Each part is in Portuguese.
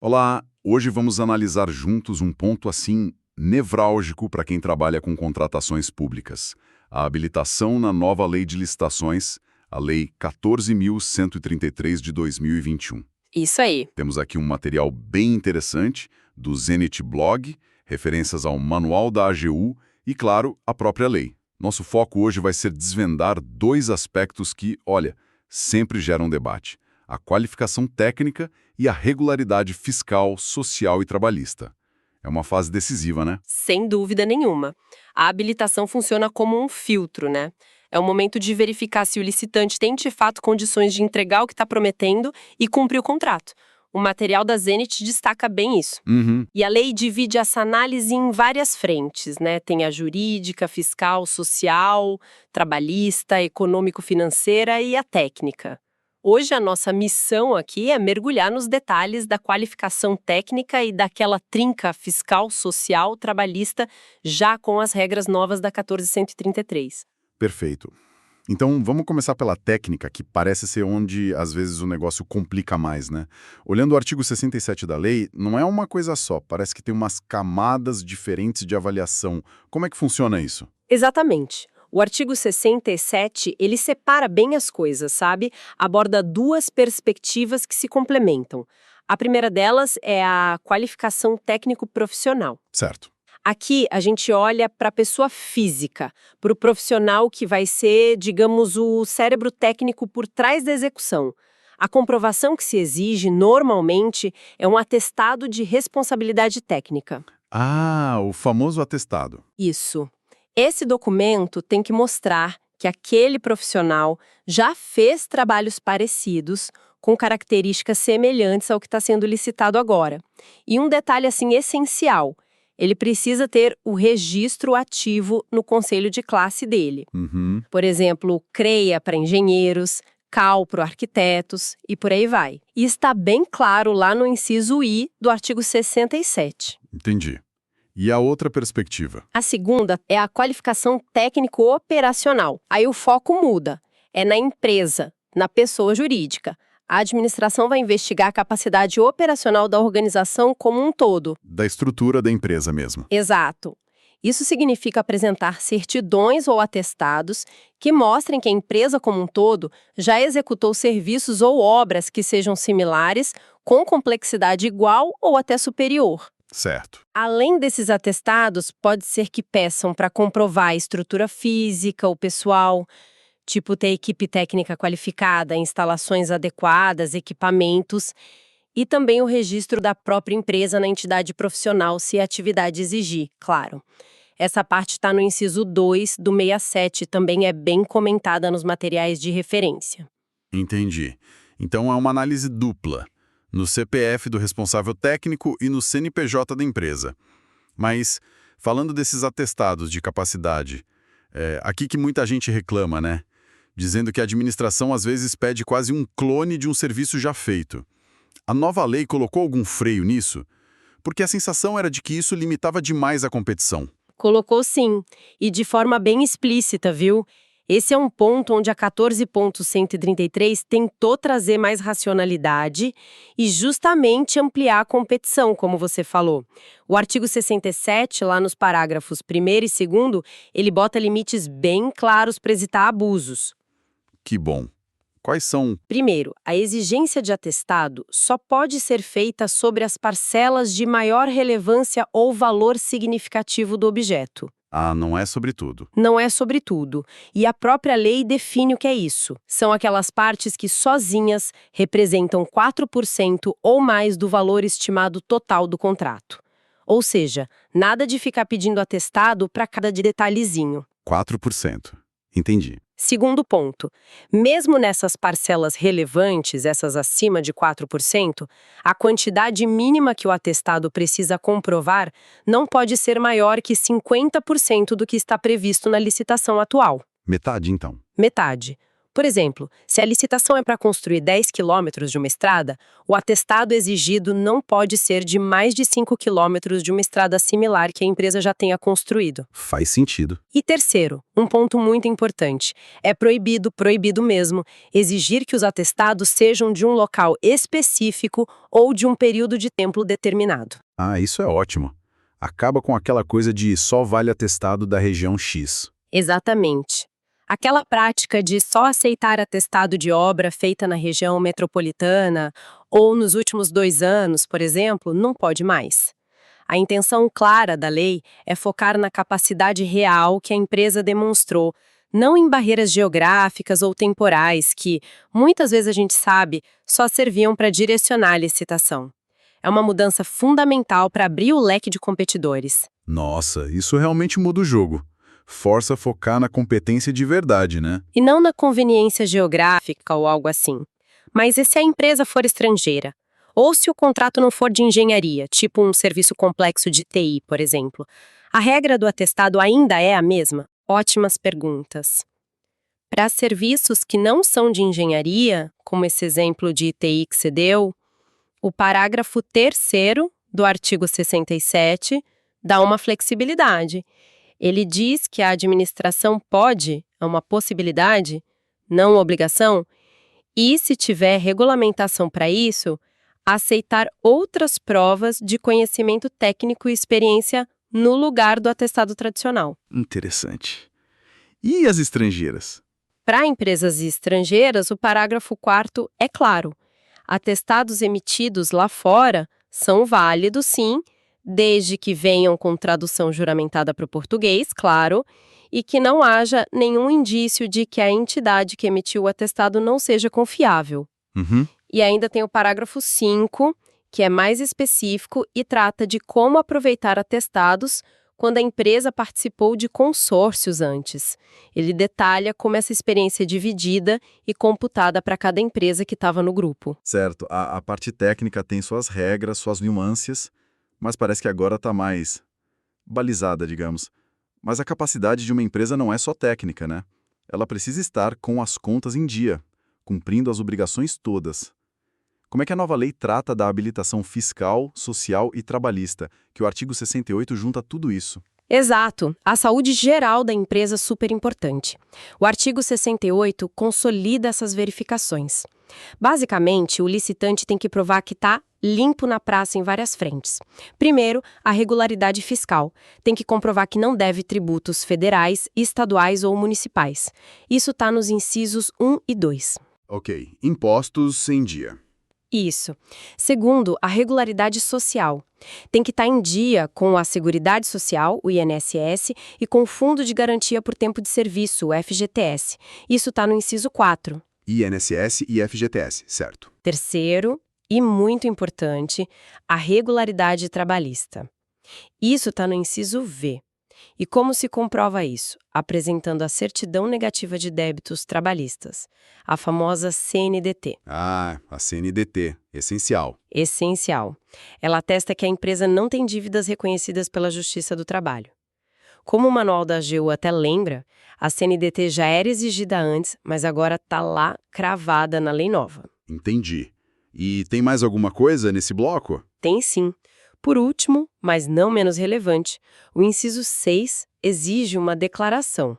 Olá, hoje vamos analisar juntos um ponto assim nevrálgico para quem trabalha com contratações públicas. A habilitação na nova Lei de Licitações, a Lei 14.133 de 2021. Isso aí. Temos aqui um material bem interessante do Zenit Blog, referências ao Manual da AGU e, claro, a própria lei. Nosso foco hoje vai ser desvendar dois aspectos que, olha, sempre geram debate: a qualificação técnica e a regularidade fiscal, social e trabalhista. É uma fase decisiva, né? Sem dúvida nenhuma. A habilitação funciona como um filtro, né? É o momento de verificar se o licitante tem de fato condições de entregar o que está prometendo e cumprir o contrato. O material da Zenit destaca bem isso. Uhum. E a lei divide essa análise em várias frentes, né? Tem a jurídica, fiscal, social, trabalhista, econômico-financeira e a técnica. Hoje a nossa missão aqui é mergulhar nos detalhes da qualificação técnica e daquela trinca fiscal, social, trabalhista, já com as regras novas da 14.133. Perfeito. Então, vamos começar pela técnica, que parece ser onde, às vezes, o negócio complica mais, né? Olhando o artigo 67 da lei, não é uma coisa só, parece que tem umas camadas diferentes de avaliação. Como é que funciona isso? Exatamente. O artigo 67, ele separa bem as coisas, sabe? Aborda duas perspectivas que se complementam. A primeira delas é a qualificação técnico-profissional. Certo. Aqui a gente olha para a pessoa física, para o profissional que vai ser, digamos, o cérebro técnico por trás da execução. A comprovação que se exige, normalmente, é um atestado de responsabilidade técnica. Ah, o famoso atestado. Isso. Esse documento tem que mostrar que aquele profissional já fez trabalhos parecidos, com características semelhantes ao que está sendo licitado agora. E um detalhe assim essencial: ele precisa ter o registro ativo no conselho de classe dele. Uhum. Por exemplo, CREA para engenheiros, CAL para arquitetos e por aí vai. E está bem claro lá no inciso I do artigo 67. Entendi. E a outra perspectiva? A segunda é a qualificação técnico-operacional. Aí o foco muda. É na empresa, na pessoa jurídica. A administração vai investigar a capacidade operacional da organização como um todo. Da estrutura da empresa mesmo. Exato. Isso significa apresentar certidões ou atestados que mostrem que a empresa como um todo já executou serviços ou obras que sejam similares, com complexidade igual ou até superior. Certo. Além desses atestados, pode ser que peçam para comprovar a estrutura física, o pessoal, tipo ter equipe técnica qualificada, instalações adequadas, equipamentos, e também o registro da própria empresa na entidade profissional, se a atividade exigir, claro. Essa parte está no inciso 2 do 67, também é bem comentada nos materiais de referência. Entendi. Então é uma análise dupla, no CPF do responsável técnico e no CNPJ da empresa. Mas, falando desses atestados de capacidade, aqui que muita gente reclama, né? Dizendo que a administração às vezes pede quase um clone de um serviço já feito. A nova lei colocou algum freio nisso? Porque a sensação era de que isso limitava demais a competição. Colocou sim, e de forma bem explícita, viu? Esse é um ponto onde a 14.133 tentou trazer mais racionalidade e justamente ampliar a competição, como você falou. O artigo 67, lá nos parágrafos 1º e 2º, ele bota limites bem claros para evitar abusos. Que bom. Quais são? Primeiro, a exigência de atestado só pode ser feita sobre as parcelas de maior relevância ou valor significativo do objeto. Ah, não é sobre tudo. Não é sobre tudo. E a própria lei define o que é isso. São aquelas partes que sozinhas representam 4% ou mais do valor estimado total do contrato. Ou seja, nada de ficar pedindo atestado para cada detalhezinho. 4%. Entendi. Segundo ponto, mesmo nessas parcelas relevantes, essas acima de 4%, a quantidade mínima que o atestado precisa comprovar não pode ser maior que 50% do que está previsto na licitação atual. Metade, então. Metade. Por exemplo, se a licitação é para construir 10 quilômetros de uma estrada, o atestado exigido não pode ser de mais de 5 quilômetros de uma estrada similar que a empresa já tenha construído. Faz sentido. E terceiro, um ponto muito importante, é proibido mesmo, exigir que os atestados sejam de um local específico ou de um período de tempo determinado. Ah, isso é ótimo. Acaba com aquela coisa de só vale atestado da região X. Exatamente. Aquela prática de só aceitar atestado de obra feita na região metropolitana ou nos últimos 2 anos, por exemplo, não pode mais. A intenção clara da lei é focar na capacidade real que a empresa demonstrou, não em barreiras geográficas ou temporais que, muitas vezes a gente sabe, só serviam para direcionar a licitação. É uma mudança fundamental para abrir o leque de competidores. Nossa, isso realmente muda o jogo. Força a focar na competência de verdade, né? E não na conveniência geográfica ou algo assim. Mas e se a empresa for estrangeira? Ou se o contrato não for de engenharia, tipo um serviço complexo de TI, por exemplo? A regra do atestado ainda é a mesma? Ótimas perguntas. Para serviços que não são de engenharia, como esse exemplo de TI que você deu, o parágrafo 3º do artigo 67 dá uma flexibilidade. Ele diz que a administração pode, é uma possibilidade, não obrigação, e se tiver regulamentação para isso, aceitar outras provas de conhecimento técnico e experiência no lugar do atestado tradicional. Interessante. E as estrangeiras? Para empresas estrangeiras, o parágrafo 4º é claro. Atestados emitidos lá fora são válidos, sim, desde que venham com tradução juramentada para o português, claro, e que não haja nenhum indício de que a entidade que emitiu o atestado não seja confiável. Uhum. E ainda tem o parágrafo 5, que é mais específico e trata de como aproveitar atestados quando a empresa participou de consórcios antes. Ele detalha como essa experiência é dividida e computada para cada empresa que estava no grupo. Certo, a parte técnica tem suas regras, suas nuances, mas parece que agora está mais balizada, digamos. Mas a capacidade de uma empresa não é só técnica, né? Ela precisa estar com as contas em dia, cumprindo as obrigações todas. Como é que a nova lei trata da habilitação fiscal, social e trabalhista, que o artigo 68 junta tudo isso? Exato. A saúde geral da empresa é super importante. O artigo 68 consolida essas verificações. Basicamente, o licitante tem que provar que está limpo na praça em várias frentes. Primeiro, a regularidade fiscal. Tem que comprovar que não deve tributos federais, estaduais ou municipais. Isso está nos incisos 1 e 2. Ok, impostos em dia. Isso. Segundo, a regularidade social. Tem que estar em dia com a Seguridade Social, o INSS, e com o Fundo de Garantia por Tempo de Serviço, o FGTS. Isso está no inciso 4. INSS e FGTS, certo. Terceiro, e muito importante, a regularidade trabalhista. Isso está no inciso V. E como se comprova isso? Apresentando a certidão negativa de débitos trabalhistas, a famosa CNDT. Ah, a CNDT, essencial. Essencial. Ela atesta que a empresa não tem dívidas reconhecidas pela Justiça do Trabalho. Como o manual da AGU até lembra, a CNDT já era exigida antes, mas agora está lá cravada na lei nova. Entendi. E tem mais alguma coisa nesse bloco? Tem sim. Por último, mas não menos relevante, o inciso 6 exige uma declaração.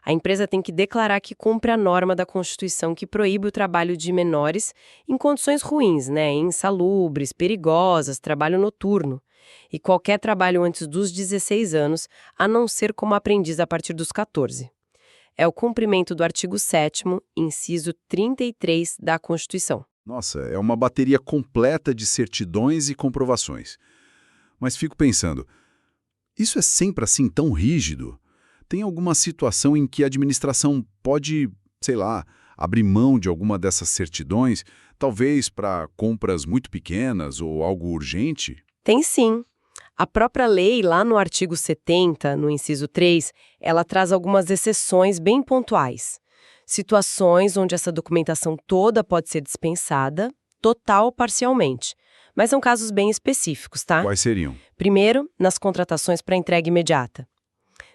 A empresa tem que declarar que cumpre a norma da Constituição que proíbe o trabalho de menores em condições ruins, insalubres, perigosas, trabalho noturno. E qualquer trabalho antes dos 16 anos, a não ser como aprendiz a partir dos 14. É o cumprimento do artigo 7º, inciso 33 da Constituição. Nossa, é uma bateria completa de certidões e comprovações. Mas fico pensando, isso é sempre assim tão rígido? Tem alguma situação em que a administração pode, sei lá, abrir mão de alguma dessas certidões, talvez para compras muito pequenas ou algo urgente? Tem sim. A própria lei, lá no artigo 70, no inciso 3, ela traz algumas exceções bem pontuais. Situações onde essa documentação toda pode ser dispensada, total ou parcialmente. Mas são casos bem específicos, tá? Quais seriam? Primeiro, nas contratações para entrega imediata.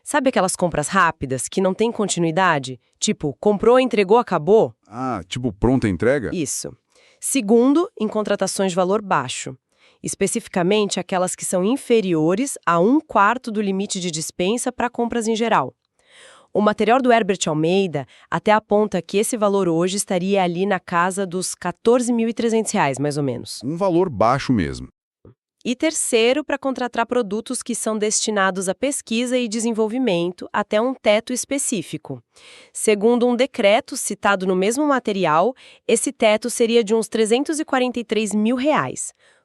Sabe aquelas compras rápidas que não têm continuidade? Tipo, comprou, entregou, acabou? Ah, tipo pronta entrega? Isso. Segundo, em contratações de valor baixo. Especificamente aquelas que são inferiores a 1/4 do limite de dispensa para compras em geral. O material do Herbert Almeida até aponta que esse valor hoje estaria ali na casa dos R$ 14.300, mais ou menos. Um valor baixo mesmo. E terceiro, para contratar produtos que são destinados à pesquisa e desenvolvimento até um teto específico. Segundo um decreto citado no mesmo material, esse teto seria de uns R$ 343 mil.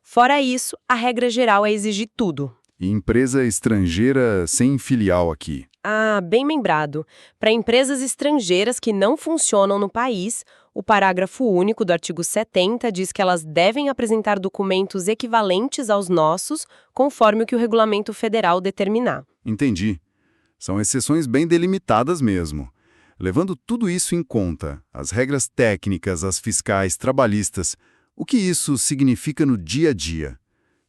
Fora isso, a regra geral é exigir tudo. E empresa estrangeira sem filial aqui. Ah, bem lembrado. Para empresas estrangeiras que não funcionam no país, o parágrafo único do artigo 70 diz que elas devem apresentar documentos equivalentes aos nossos, conforme o que o regulamento federal determinar. Entendi. São exceções bem delimitadas mesmo. Levando tudo isso em conta, as regras técnicas, as fiscais, trabalhistas, o que isso significa no dia a dia?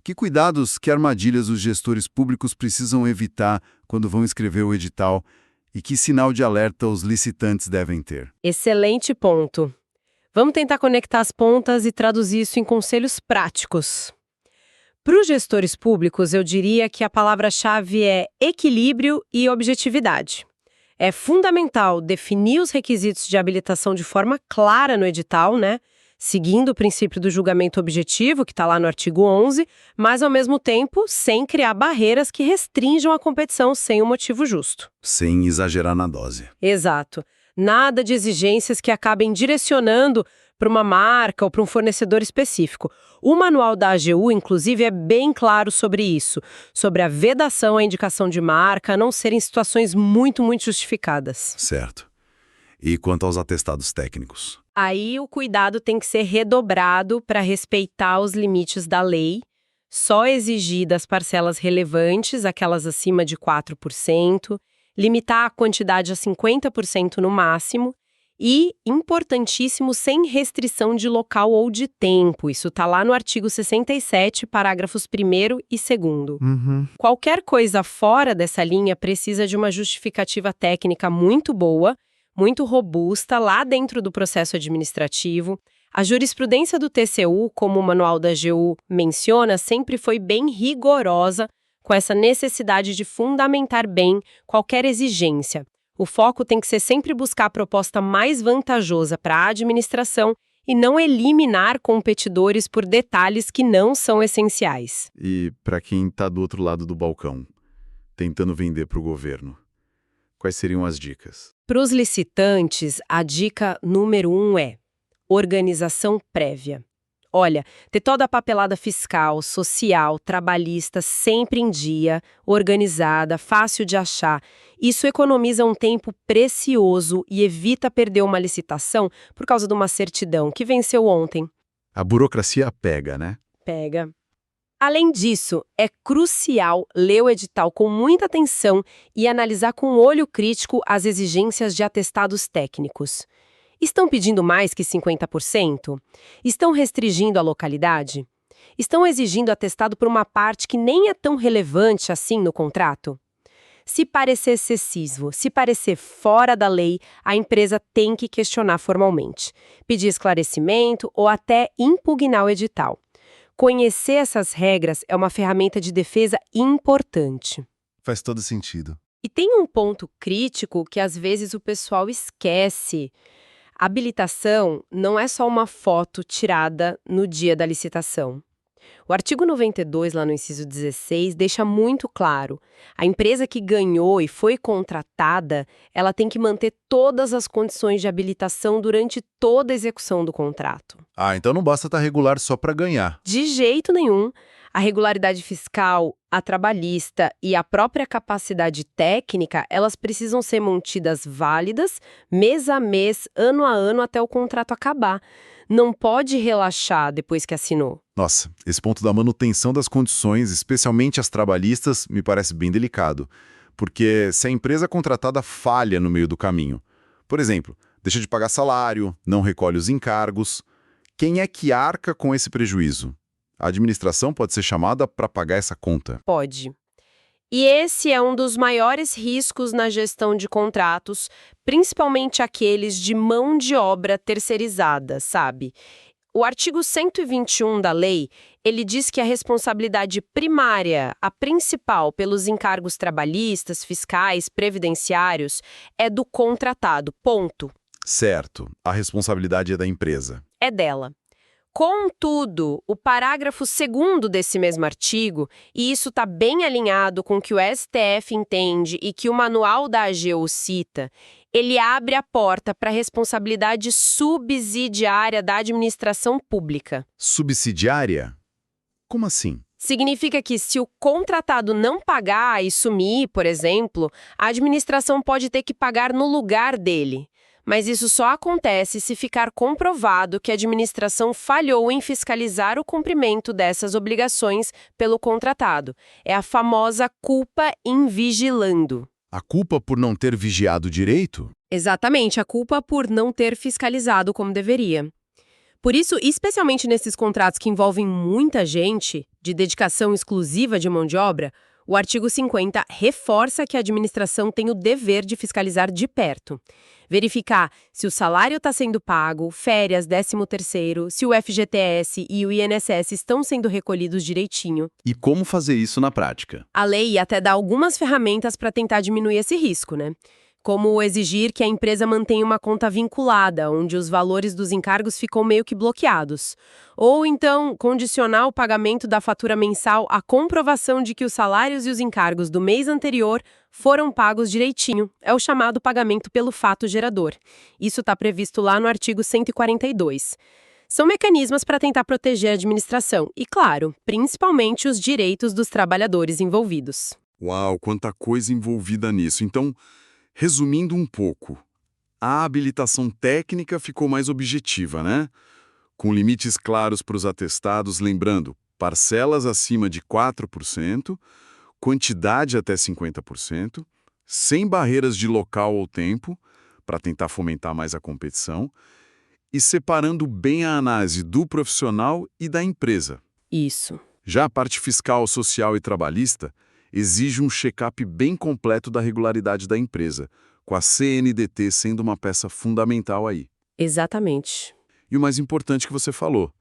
Que cuidados, que armadilhas os gestores públicos precisam evitar quando vão escrever o edital e que sinal de alerta os licitantes devem ter? Excelente ponto. Vamos tentar conectar as pontas e traduzir isso em conselhos práticos. Para os gestores públicos, eu diria que a palavra-chave é equilíbrio e objetividade. É fundamental definir os requisitos de habilitação de forma clara no edital, né? Seguindo o princípio do julgamento objetivo, que está lá no artigo 11, mas, ao mesmo tempo, sem criar barreiras que restringam a competição sem um motivo justo. Sem exagerar na dose. Exato. Nada de exigências que acabem direcionando para uma marca ou para um fornecedor específico. O manual da AGU, inclusive, é bem claro sobre isso, sobre a vedação à indicação de marca, a não serem situações muito justificadas. Certo. E quanto aos atestados técnicos? Aí o cuidado tem que ser redobrado para respeitar os limites da lei, só exigir das parcelas relevantes, aquelas acima de 4%, limitar a quantidade a 50% no máximo e, importantíssimo, sem restrição de local ou de tempo. Isso está lá no artigo 67, parágrafos 1º e 2º. Qualquer coisa fora dessa linha precisa de uma justificativa técnica muito boa, muito robusta lá dentro do processo administrativo. A jurisprudência do TCU, como o manual da AGU menciona, sempre foi bem rigorosa com essa necessidade de fundamentar bem qualquer exigência. O foco tem que ser sempre buscar a proposta mais vantajosa para a administração e não eliminar competidores por detalhes que não são essenciais. E para quem está do outro lado do balcão, tentando vender para o governo, quais seriam as dicas? Para os licitantes, a dica número 1 é organização prévia. Olha, ter toda a papelada fiscal, social, trabalhista sempre em dia, organizada, fácil de achar. Isso economiza um tempo precioso e evita perder uma licitação por causa de uma certidão que venceu ontem. A burocracia pega, né? Pega. Além disso, é crucial ler o edital com muita atenção e analisar com olho crítico as exigências de atestados técnicos. Estão pedindo mais que 50%? Estão restringindo a localidade? Estão exigindo atestado por uma parte que nem é tão relevante assim no contrato? Se parecer excessivo, se parecer fora da lei, a empresa tem que questionar formalmente, pedir esclarecimento ou até impugnar o edital. Conhecer essas regras é uma ferramenta de defesa importante. Faz todo sentido. E tem um ponto crítico que às vezes o pessoal esquece. Habilitação não é só uma foto tirada no dia da licitação. O artigo 92, lá no inciso 16, deixa muito claro. A empresa que ganhou e foi contratada, ela tem que manter todas as condições de habilitação durante toda a execução do contrato. Ah, então não basta estar regular só para ganhar. De jeito nenhum. A regularidade fiscal, a trabalhista e a própria capacidade técnica, elas precisam ser mantidas válidas, mês a mês, ano a ano, até o contrato acabar. Não pode relaxar depois que assinou. Nossa, esse ponto da manutenção das condições, especialmente as trabalhistas, me parece bem delicado. Porque se a empresa contratada falha no meio do caminho, por exemplo, deixa de pagar salário, não recolhe os encargos, quem é que arca com esse prejuízo? A administração pode ser chamada para pagar essa conta? Pode. E esse é um dos maiores riscos na gestão de contratos, principalmente aqueles de mão de obra terceirizada, sabe? O artigo 121 da lei, ele diz que a responsabilidade primária, a principal pelos encargos trabalhistas, fiscais, previdenciários, é do contratado, ponto. Certo, a responsabilidade é da empresa. É dela. Contudo, o parágrafo 2º desse mesmo artigo, e isso está bem alinhado com o que o STF entende e que o manual da AGU cita, ele abre a porta para a responsabilidade subsidiária da administração pública. Subsidiária? Como assim? Significa que se o contratado não pagar e sumir, por exemplo, a administração pode ter que pagar no lugar dele. Mas isso só acontece se ficar comprovado que a administração falhou em fiscalizar o cumprimento dessas obrigações pelo contratado. É a famosa culpa in vigilando. A culpa por não ter vigiado direito? Exatamente, a culpa por não ter fiscalizado como deveria. Por isso, especialmente nesses contratos que envolvem muita gente, de dedicação exclusiva de mão de obra, o artigo 50 reforça que a administração tem o dever de fiscalizar de perto. Verificar se o salário está sendo pago, férias, 13º, se o FGTS e o INSS estão sendo recolhidos direitinho. E como fazer isso na prática? A lei até dá algumas ferramentas para tentar diminuir esse risco, né? Como exigir que a empresa mantenha uma conta vinculada, onde os valores dos encargos ficam meio que bloqueados. Ou então, condicionar o pagamento da fatura mensal à comprovação de que os salários e os encargos do mês anterior foram pagos direitinho. É o chamado pagamento pelo fato gerador. Isso está previsto lá no artigo 142. São mecanismos para tentar proteger a administração e, claro, principalmente os direitos dos trabalhadores envolvidos. Uau, quanta coisa envolvida nisso. Então, resumindo um pouco, a habilitação técnica ficou mais objetiva, né? Com limites claros para os atestados, lembrando, parcelas acima de 4%, quantidade até 50%, sem barreiras de local ou tempo, para tentar fomentar mais a competição, e separando bem a análise do profissional e da empresa. Isso. Já a parte fiscal, social e trabalhista exige um check-up bem completo da regularidade da empresa, com a CNDT sendo uma peça fundamental aí. Exatamente. E o mais importante que você falou,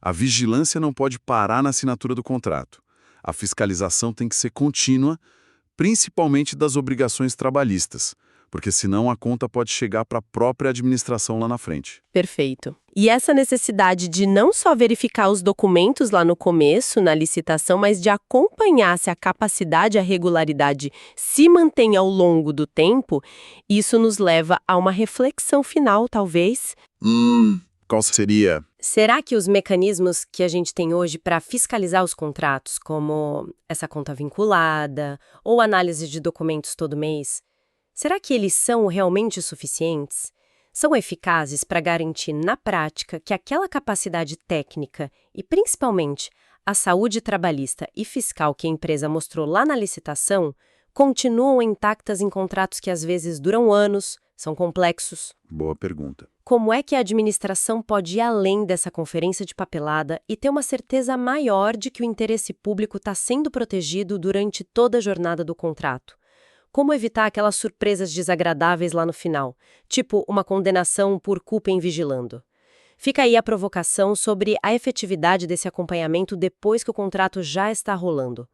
a vigilância não pode parar na assinatura do contrato. A fiscalização tem que ser contínua, principalmente das obrigações trabalhistas, porque senão a conta pode chegar para a própria administração lá na frente. Perfeito. E essa necessidade de não só verificar os documentos lá no começo, na licitação, mas de acompanhar se a capacidade e a regularidade se mantém ao longo do tempo, isso nos leva a uma reflexão final, talvez. Qual seria? Será que os mecanismos que a gente tem hoje para fiscalizar os contratos, como essa conta vinculada ou análise de documentos todo mês, será que eles são realmente suficientes? São eficazes para garantir na prática que aquela capacidade técnica e, principalmente, a saúde trabalhista e fiscal que a empresa mostrou lá na licitação continuam intactas em contratos que às vezes duram anos, são complexos? Boa pergunta. Como é que a administração pode ir além dessa conferência de papelada e ter uma certeza maior de que o interesse público está sendo protegido durante toda a jornada do contrato? Como evitar aquelas surpresas desagradáveis lá no final, tipo uma condenação por culpa em vigilando? Fica aí a provocação sobre a efetividade desse acompanhamento depois que o contrato já está rolando.